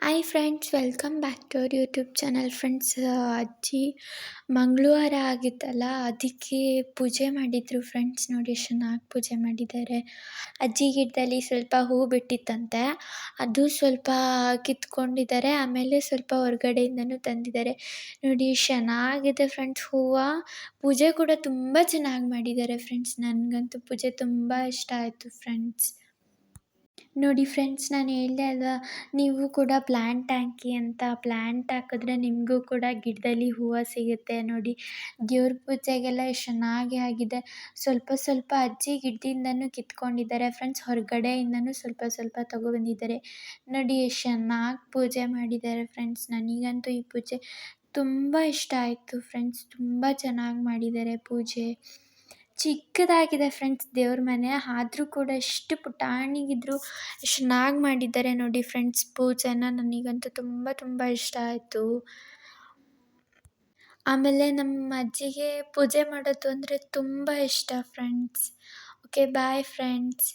Hi friends, welcome back to our YouTube channel friends. ಅಜ್ಜಿ ಮಂಗಳವಾರ ಆಗಿತ್ತಲ್ಲ, ಅದಕ್ಕೆ ಪೂಜೆ ಮಾಡಿದರು ಫ್ರೆಂಡ್ಸ್. ನೋಡಿ ಎಷ್ಟು ಚೆನ್ನಾಗಿ ಪೂಜೆ ಮಾಡಿದ್ದಾರೆ. ಅಜ್ಜಿ ಗಿಡದಲ್ಲಿ ಸ್ವಲ್ಪ ಹೂ ಬಿಟ್ಟಿತ್ತಂತೆ, ಅದು ಸ್ವಲ್ಪ ಕಿತ್ಕೊಂಡಿದ್ದಾರೆ. ಆಮೇಲೆ ಸ್ವಲ್ಪ ಹೊರಗಡೆಯಿಂದನೂ ತಂದಿದ್ದಾರೆ. ನೋಡಿ ಎಷ್ಟು ಚೆನ್ನಾಗಿದೆ ಫ್ರೆಂಡ್ಸ್ ಹೂವು. ಪೂಜೆ ಕೂಡ ತುಂಬ ಚೆನ್ನಾಗಿ ಮಾಡಿದ್ದಾರೆ ಫ್ರೆಂಡ್ಸ್. ನನಗಂತೂ ಪೂಜೆ ತುಂಬ ಇಷ್ಟ ಆಯಿತು ಫ್ರೆಂಡ್ಸ್. ನೋಡಿ ಫ್ರೆಂಡ್ಸ್, ನಾನು ಹೇಳಿದೆ ಅಲ್ವಾ, ನೀವು ಕೂಡ ಪ್ಲ್ಯಾಂಟ್ ಹಾಕಿ ಅಂತ. ಪ್ಲ್ಯಾಂಟ್ ಹಾಕಿದ್ರೆ ನಿಮಗೂ ಕೂಡ ಗಿಡದಲ್ಲಿ ಹೂವು ಸಿಗುತ್ತೆ. ನೋಡಿ, ದೇವ್ರ ಪೂಜೆಗೆಲ್ಲ ಎಷ್ಟು ಚೆನ್ನಾಗಿ ಆಗಿದೆ. ಸ್ವಲ್ಪ ಸ್ವಲ್ಪ ಅಜ್ಜಿ ಗಿಡದಿಂದನೂ ಕಿತ್ಕೊಂಡಿದ್ದಾರೆ ಫ್ರೆಂಡ್ಸ್. ಹೊರಗಡೆಯಿಂದನೂ ಸ್ವಲ್ಪ ಸ್ವಲ್ಪ ತೊಗೊಬಂದಿದ್ದಾರೆ. ನೋಡಿ ಎಷ್ಟು ಚೆನ್ನಾಗಿ ಪೂಜೆ ಮಾಡಿದ್ದಾರೆ ಫ್ರೆಂಡ್ಸ್. ನನಗಂತೂ ಈ ಪೂಜೆ ತುಂಬ ಇಷ್ಟ ಆಯಿತು ಫ್ರೆಂಡ್ಸ್. ತುಂಬ ಚೆನ್ನಾಗಿ ಮಾಡಿದ್ದಾರೆ ಪೂಜೆ. ಚಿಕ್ಕದಾಗಿದೆ ಫ್ರೆಂಡ್ಸ್ ದೇವ್ರ ಮನೆ, ಆದರೂ ಕೂಡ ಎಷ್ಟು ಪುಟಾಣಿಗಿದ್ರು ಎಷ್ಟು ಚೆನ್ನಾಗಿ ಮಾಡಿದ್ದಾರೆ ನೋಡಿ ಫ್ರೆಂಡ್ಸ್ ಪೂಜೆನ. ನನಗಂತೂ ತುಂಬ ತುಂಬ ಇಷ್ಟ ಆಯಿತು. ಆಮೇಲೆ ನಮ್ಮ ಅಜ್ಜಿಗೆ ಪೂಜೆ ಮಾಡೋದು ಅಂದರೆ ತುಂಬ ಇಷ್ಟ ಫ್ರೆಂಡ್ಸ್. Okay, bye friends.